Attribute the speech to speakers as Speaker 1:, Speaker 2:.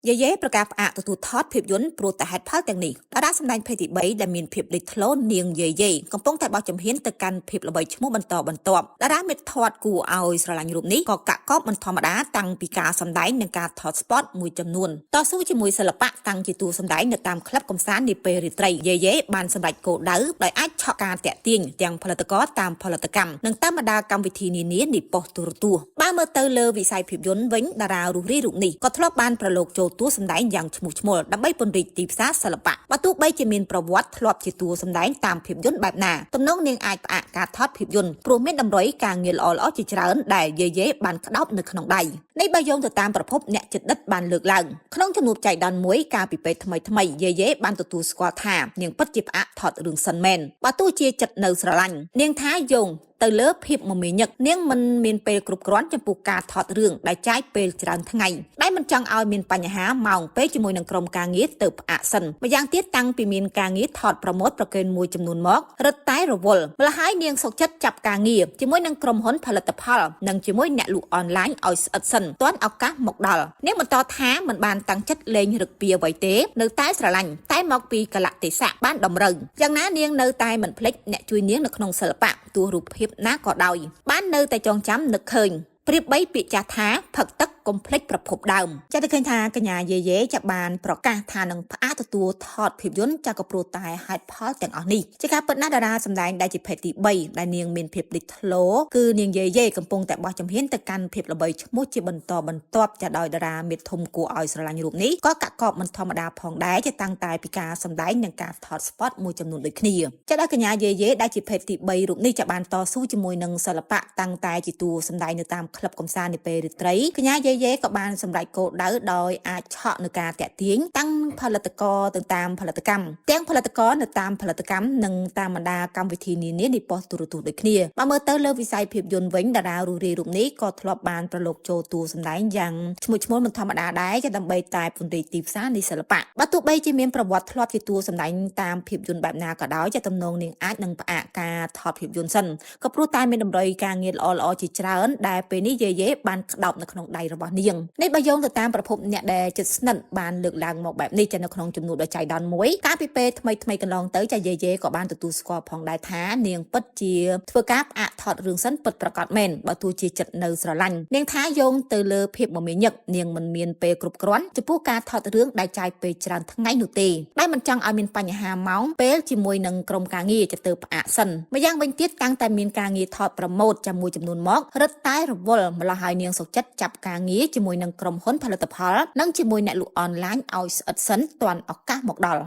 Speaker 1: យាយប្រកាសផ្អាកទទួលថតភាពយន្តព្រោះតែហេតុផលទាំងនេះតារាសម្ដែងភេទទី3ដែលមានភាពលេចធ្លោនាងយាយកំពុងតែបោះជំហានទៅកាន់ភាពល្បីឈ្មោះបន្តបន្ទាប់តារាមេធាត់គួរឲ្យស្រឡាញ់រូបនេះក៏កាក់កបមិនធម្មតាតាំងពីការសម្ដែងនិងការថតស្ពតមួយចំនួនតស៊ូជាមួយសិល្បៈតាំងជាតួសម្ដែងនៅតាមក្លឹបកំសាន្តនាពេលរាត្រីយាយបានសម្រេចគោលដៅដោយអាចឆក់ការតាក់ទាញទាំងផលិតករតាមផលិតកម្មនិងតាមបណ្ដាកម្មវិធីនានានៃប៉ុស្តិ៍ទូរទស្សន៍បើមើលទៅលើវិស័យភាពយន្តវិញតារារុះរីរូបនេះក៏ធ្លាប់បានប្រឡូកចូលតួសម្ដែងយ៉ាងឈ្មោះឈ្មោលដើម្បីពង្រីកទីផ្សារសិល្បៈបើទោះបីជាមានប្រវត្តិធ្លាប់ជាតួសម្ដែងតាមភាពយន្តបែបណាទំនងនាងអាចផ្អាកការថតភាពយន្តព្រោះមានតម្រុយការងារល្អៗជាច្រើនដែលយាយបានក្តោបនៅក្នុងដៃនេះបើយោងទៅតាមប្រភពអ្នកជិតដិតបានលើកឡើងក្នុងជំនួបចៃដន្យមួយកាលពីពេលថ្មីយាយបានទទួលស្គាល់ថានាងពិតជាផ្អាកថតរឿងសិនមែនបើទោះជាចិត្តនៅស្រឡាញ់នាងថាយោងទៅលើភាពមមាញឹកនាងមិនមានពេលគ្រប់គ្រាន់ចំពោះការថតរឿងដែលចាយពេលច្រើនថ្ងៃដែលមិនចង់ឲ្យមានបញ្ហាម៉ោងពេលជាមួយនឹងក្រុមការងារទៅផ្អាកសិនម្យ៉ាងទៀតតាំងពីមានការងារថតប្រម៉ូទប្រកេនមួយចំនួនមករឹតតែរវល់ម្ល៉េះហើយនាងសុខចិត្តចាប់ការងារជាមួយនឹងក្រុមហ៊ុនផលិតផលនិងជាមួយអ្នកលក់អនឡាញឲ្យស្អិតសិនទាន់ឱកាសមកដល់នាងបន្តថាមិនបានតាំងចិត្តលេងរឹកពីអ្វីទេនៅតែស្រឡាញ់តែមកពីកលៈទេសៈបានតម្រូវយ៉ាងណានាងនៅតែមិនភ្លេចអ្នកជួយនាងនៅក្នុងសិល្បៈទោះរូបភាពណាក៏ដោយបាននៅតែចងចាំនឹកឃើញប្រៀបបីពាក្យចាស់ថាផឹកទឹកកុំភ្លេចប្រភពដើមចាត់ទៅឃើញថាកញ្ញាយាយចាប់បានប្រកាសថានឹងផ្អាកទទួលថតភាពយន្តចាក៏ព្រោះតែហេតុផលទាំងអស់នេះជាការពិតណាស់តារាសម្ដែងដែលជាភេទទី3ដែលនាងមានភាពលេចធ្លោគឺនាងយាយកំពុងតែបោះជំហានទៅកាន់ភាពល្បីឈ្មោះជាបន្តបន្ទាប់ចាដោយតារាមេធំគួរឲ្យស្រឡាញ់រូបនេះក៏កាក់កបមិនធម្មតាផងដែរជាតាំងតែពីការសម្ដែងនិងការថតស្ពតមួយចំនួនដូចគ្នាចាដោយកញ្ញាយាយដែលជាភេទទី3រូបនេះចាប់បានតស៊ូជាមួយនឹងសិល្បៈតាំងតែជាតួសម្ដែងនៅតាមក្លឹបកំសាន្តនាពេលរាត្រីកញ្ញាយាយក៏បានសម្រេចគោលដៅដោយអាចឆក់នៅការតាក់ទាញតាំងផលិតករទៅតាមផលិតកម្មទាំងផលិតករនៅតាមផលិតកម្មនិងតាមបណ្ដាកម្មវិធីនានានៃប៉ុស្តិ៍ទូរទស្សន៍ដូចគ្នាបើមើលទៅលើវិស័យភាពយន្តវិញតារារុះរាយរូបនេះក៏ធ្លាប់បានប្រឡូកចូលតួសម្ដែងយ៉ាងឈ្មោះឈ្មោលមិនធម្មតាដែរជាដើម្បីតែពង្រីកទីផ្សារនៃសិល្បៈបើទោះបីជាមានប្រវត្តិធ្លាប់ជាតួសម្ដែងតាមភាពយន្តបែបណាក៏ដោយជាទំនងនាងអាចនឹងផ្អាកការថតភាពយន្តសិនក៏ព្រោះតែមានតម្រុយការងារល្អៗជាច្រើនដែលពេលនេះយាយបានក្តោបនៅក្នុងដៃរបស់នាងនេះបើយោងទៅតាមប្រភពអ្នកដែលជិតស្និទ្ធបានលើកឡើងមកបែបនេះចានៅក្នុងជំនួបដ៏ចៃដន្យមួយកាលពីពេលថ្មីកន្លងទៅចាយាយក៏បានទទួលស្គាល់ផងដែរថានាងពិតជាធ្វើការផ្អាកថតរឿងសិនពិតប្រាកដមែនបើទោះជាចិត្តនៅស្រឡាញ់នាងថាយោងទៅលើភាពមមាញឹកនាងមិនមានពេលគ្រប់គ្រាន់ចំពោះការថតរឿងដែលចាយពេលច្រើនថ្ងៃនោះទេដែលមិនចង់ឲ្យមានបញ្ហាម៉ោងពេលជាមួយនឹងក្រុមការងារจะទៅផ្អាកសិនម្យ៉ាងវិញទៀតតាំងតែមានការងារថតប្រម៉ូទចាំមួយចំនួនមករឹតតែរវល់ម្ល៉េះហើយនាងសុខចិត្តចាប់ការងារជាមួយនឹងក្រុមហ៊ុនផលិតផលនិងជាមួយអ្នកលក់អនឡាញឲ្យស្អិតសិនទាន់ឱកាសមកដល់